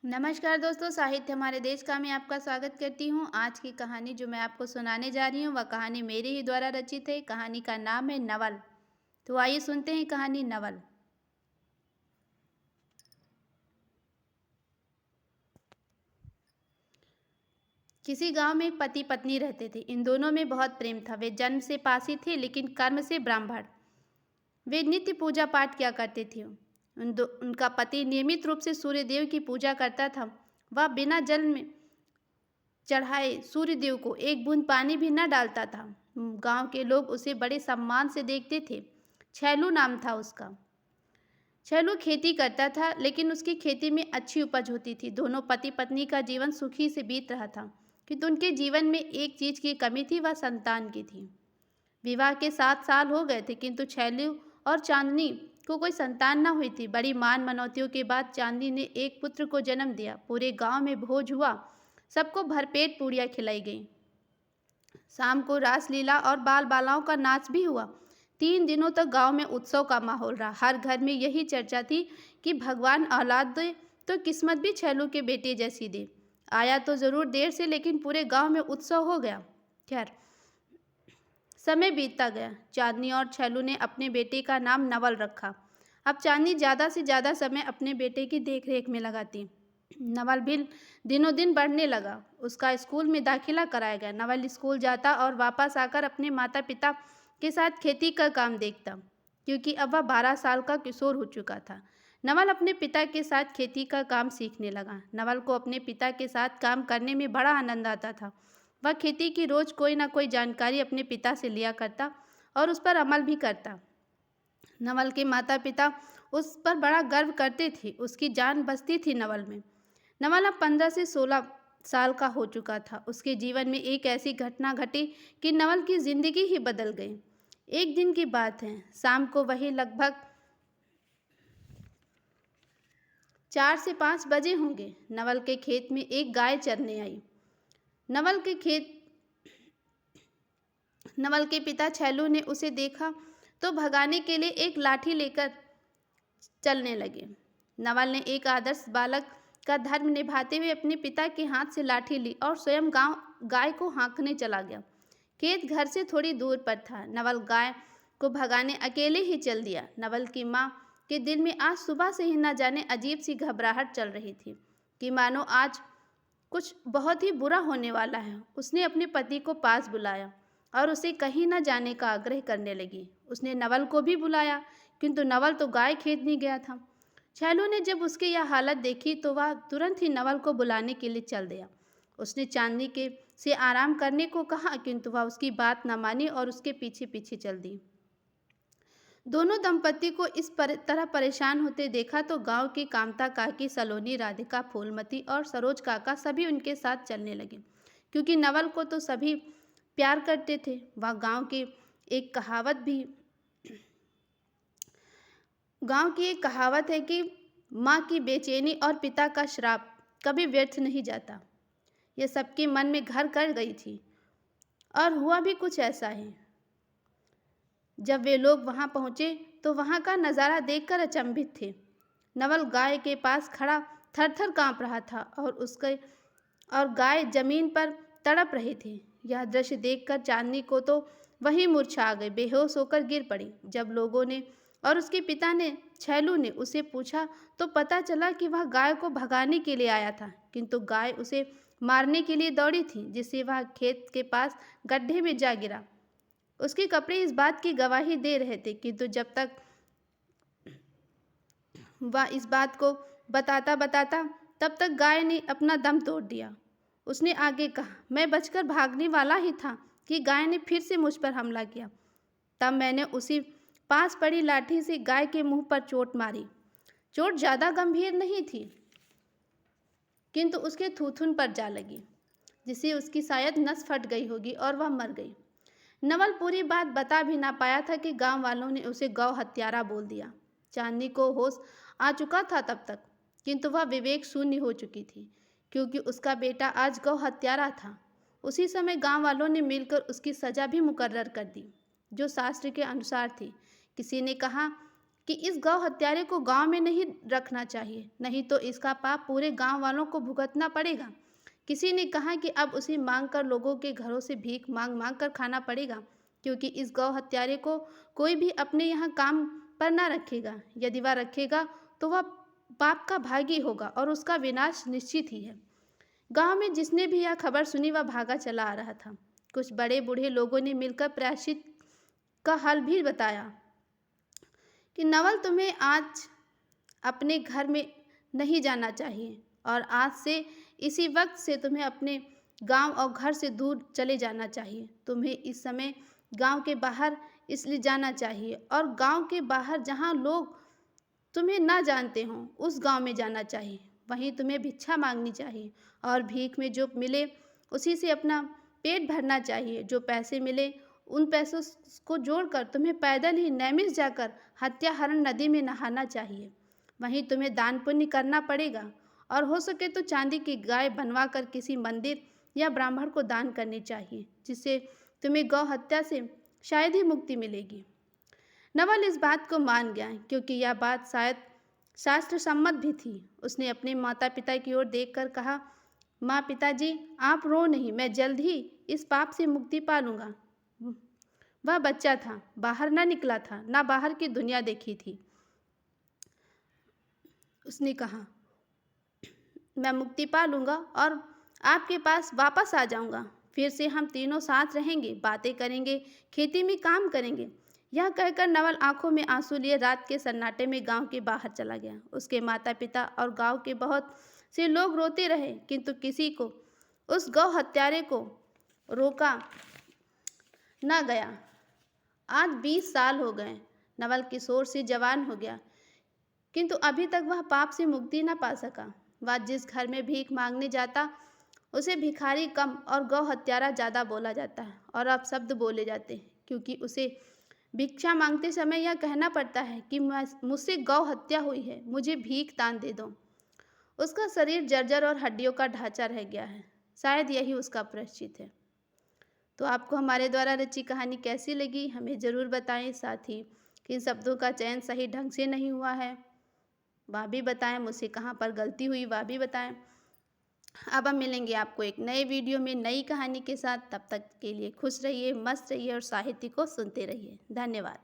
नमस्कार दोस्तों, साहित्य हमारे देश का मैं आपका स्वागत करती हूँ। आज की कहानी जो मैं आपको सुनाने जा रही हूँ वह कहानी मेरे ही द्वारा रचित है। कहानी का नाम है नवल। तो आइए सुनते हैं कहानी नवल। किसी गांव में एक पति पत्नी रहते थे। इन दोनों में बहुत प्रेम था। वे जन्म से पासी थे लेकिन कर्म से ब्राह्मण। वे नित्य पूजा पाठ किया करते थे। उनका पति नियमित रूप से सूर्य देव की पूजा करता था। वह बिना जल में चढ़ाए सूर्य देव को एक बूंद पानी भी न डालता था। गांव के लोग उसे बड़े सम्मान से देखते थे। छैलू नाम था उसका। छैलू खेती करता था लेकिन उसकी खेती में अच्छी उपज होती थी। दोनों पति पत्नी का जीवन सुखी से बीत रहा था, किंतु उनके जीवन में एक चीज की कमी थी, वह संतान की थी। विवाह के 7 साल हो गए थे किंतु छैलू और चांदनी को कोई संतान न हुई थी। बड़ी मान मनौतियों के बाद चांदनी ने एक पुत्र को जन्म दिया। पूरे गांव में भोज हुआ। सबको भरपेट पूड़ियाँ खिलाई गईं। शाम को रासलीला और बाल बालाओं का नाच भी हुआ। 3 दिनों तक गांव में उत्सव का माहौल रहा। हर घर में यही चर्चा थी कि भगवान औलाद दे तो किस्मत भी छैलू के बेटे जैसी दे। आया तो जरूर देर से, लेकिन पूरे गांव में उत्सव हो गया। खैर, समय बीतता गया। चांदनी और छैलू ने अपने बेटे का नाम नवल रखा। अब चांदनी ज़्यादा से ज़्यादा समय अपने बेटे की देखरेख में लगाती। नवल भी दिनों दिन बढ़ने लगा। उसका स्कूल में दाखिला कराया गया। नवल स्कूल जाता और वापस आकर अपने माता पिता के साथ खेती का काम देखता, क्योंकि अब वह 12 साल का किशोर हो चुका था। नवल अपने पिता के साथ खेती का काम सीखने लगा। नवल को अपने पिता के साथ काम करने में बड़ा आनंद आता था। वह खेती की रोज कोई ना कोई जानकारी अपने पिता से लिया करता और उस पर अमल भी करता। नवल के माता पिता उस पर बड़ा गर्व करते थे। उसकी जान बसती थी नवल में। नवल अब 15 से 16 साल का हो चुका था। उसके जीवन में एक ऐसी घटना घटी कि नवल की जिंदगी ही बदल गई। एक दिन की बात है। शाम को वही लगभग 4 से 5 बजे होंगे। नवल के खेत में एक गाय चरने आई। नवल के खेत नवल के पिता छैलू ने उसे देखा तो भगाने के लिए एक लाठी लेकर चलने लगे। नवल ने एक आदर्श बालक का धर्म निभाते हुए अपने पिता के हाथ से लाठी ली और स्वयं गाय को हाँकने चला गया। खेत घर से थोड़ी दूर पर था। नवल गाय को भगाने अकेले ही चल दिया। नवल की माँ के दिल में आज सुबह से ही न जाने अजीब सी घबराहट चल रही थी कि मानो आज कुछ बहुत ही बुरा होने वाला है। उसने अपने पति को पास बुलाया और उसे कहीं न जाने का आग्रह करने लगी। उसने नवल को भी बुलाया, किंतु नवल तो गाय खेदने गया था। छैलू ने जब उसकी यह हालत देखी तो वह तुरंत ही नवल को बुलाने के लिए चल दिया। उसने चांदनी के से आराम करने को कहा, किंतु वह उसकी बात न मानी और उसके पीछे पीछे चल दी। दोनों दंपति को इस तरह परेशान होते देखा तो गांव की कामता काकी, सलोनी, राधिका, फूलमती और सरोज काका सभी उनके साथ चलने लगे, क्योंकि नवल को तो सभी प्यार करते थे। वह गांव की एक कहावत है कि माँ की बेचैनी और पिता का श्राप कभी व्यर्थ नहीं जाता। यह सबके मन में घर कर गई थी और हुआ भी कुछ ऐसा ही। जब वे लोग वहां पहुंचे तो वहां का नज़ारा देखकर अचंभित थे। नवल गाय के पास खड़ा थर-थर कांप रहा था और गाय जमीन पर तड़प रही थी। यह दृश्य देखकर चांदनी को तो वहीं मूर्छा आ गई, बेहोश होकर गिर पड़ी। जब लोगों ने और उसके पिता ने, छैलू ने उसे पूछा तो पता चला कि वह गाय को भगाने के लिए आया था, किंतु गाय उसे मारने के लिए दौड़ी थी, जिससे वह खेत के पास गड्ढे में जा गिरा। उसके कपड़े इस बात की गवाही दे रहे थे, किंतु जब तक वह इस बात को बताता बताता तब तक गाय ने अपना दम तोड़ दिया। उसने आगे कहा, मैं बचकर भागने वाला ही था कि गाय ने फिर से मुझ पर हमला किया। तब मैंने उसी पास पड़ी लाठी से गाय के मुंह पर चोट मारी। चोट ज़्यादा गंभीर नहीं थी, किंतु उसके थूथुन पर जा लगी, जिससे उसकी शायद नस फट गई होगी और वह मर गई। नवल पूरी बात बता भी ना पाया था कि गांव वालों ने उसे गौ हत्यारा बोल दिया। चांदनी को होश आ चुका था तब तक, किंतु वह विवेक शून्य हो चुकी थी, क्योंकि उसका बेटा आज गौ हत्यारा था। उसी समय गांव वालों ने मिलकर उसकी सजा भी मुकर्रर कर दी, जो शास्त्र के अनुसार थी। किसी ने कहा कि इस गौ हत्यारे को गांव में नहीं रखना चाहिए, नहीं तो इसका पाप पूरे गांव वालों को भुगतना पड़ेगा। किसी ने कहा कि अब उसे मांग कर लोगों के घरों से भीख मांग मांग कर खाना पड़ेगा, क्योंकि इस गौ हत्यारे को कोई भी अपने यहाँ काम पर ना रखेगा। यदि वह रखेगा तो वह पाप का भागी होगा और उसका विनाश निश्चित ही है। गांव में जिसने भी यह खबर सुनी वह भागा चला आ रहा था। कुछ बड़े बूढ़े लोगों ने मिलकर प्रायश्चित का हल भी बताया कि नवल, तुम्हें आज अपने घर में नहीं जाना चाहिए और आज से इसी वक्त से तुम्हें अपने गांव और घर से दूर चले जाना चाहिए। तुम्हें इस समय गांव के बाहर इसलिए जाना चाहिए और गांव के बाहर जहां लोग तुम्हें ना जानते हों उस गांव में जाना चाहिए। वहीं तुम्हें भिक्षा मांगनी चाहिए और भीख में जो मिले उसी से अपना पेट भरना चाहिए। जो पैसे मिले उन पैसों को जोड़कर तुम्हें पैदल ही नैमिष जाकर हत्याहरण नदी में नहाना चाहिए। वहीं तुम्हें दान पुण्य करना पड़ेगा और हो सके तो चांदी की गाय बनवा कर किसी मंदिर या ब्राह्मण को दान करनी चाहिए, जिससे तुम्हें गौ हत्या से शायद ही मुक्ति मिलेगी। नवल इस बात को मान गया क्योंकि यह बात शायद शास्त्र सम्मत भी थी। उसने अपने माता पिता की ओर देखकर कहा, माँ, पिताजी, आप रो नहीं, मैं जल्द ही इस पाप से मुक्ति पा लूँगा। वह बच्चा था, बाहर ना निकला था, ना बाहर की दुनिया देखी थी। उसने कहा, मैं मुक्ति पा लूँगा और आपके पास वापस आ जाऊँगा। फिर से हम तीनों साथ रहेंगे, बातें करेंगे, खेती में काम करेंगे। यह कहकर नवल आंखों में आंसू लिए रात के सन्नाटे में गांव के बाहर चला गया। उसके माता पिता और गांव के बहुत से लोग रोते रहे, किंतु किसी को उस गौ हत्यारे को रोका न गया। आज 20 साल हो गए। नवल किशोर से जवान हो गया, किंतु अभी तक वह पाप से मुक्ति न पा सका। वह जिस घर में भीख मांगने जाता उसे भिखारी कम और गौ हत्यारा ज़्यादा बोला जाता है और अपशब्द बोले जाते हैं, क्योंकि उसे भिक्षा मांगते समय यह कहना पड़ता है कि मुझसे गौ हत्या हुई है, मुझे भीख दान दे दो। उसका शरीर जर्जर और हड्डियों का ढांचा रह गया है। शायद यही उसका प्रायश्चित है। तो आपको हमारे द्वारा रची कहानी कैसी लगी हमें ज़रूर बताएं। साथ ही किन शब्दों का चयन सही ढंग से नहीं हुआ है वह भी बताएं, मुझसे कहाँ पर गलती हुई वह भी बताएं। अब हम मिलेंगे आपको एक नए वीडियो में नई कहानी के साथ। तब तक के लिए खुश रहिए, मस्त रहिए और साहित्य को सुनते रहिए। धन्यवाद।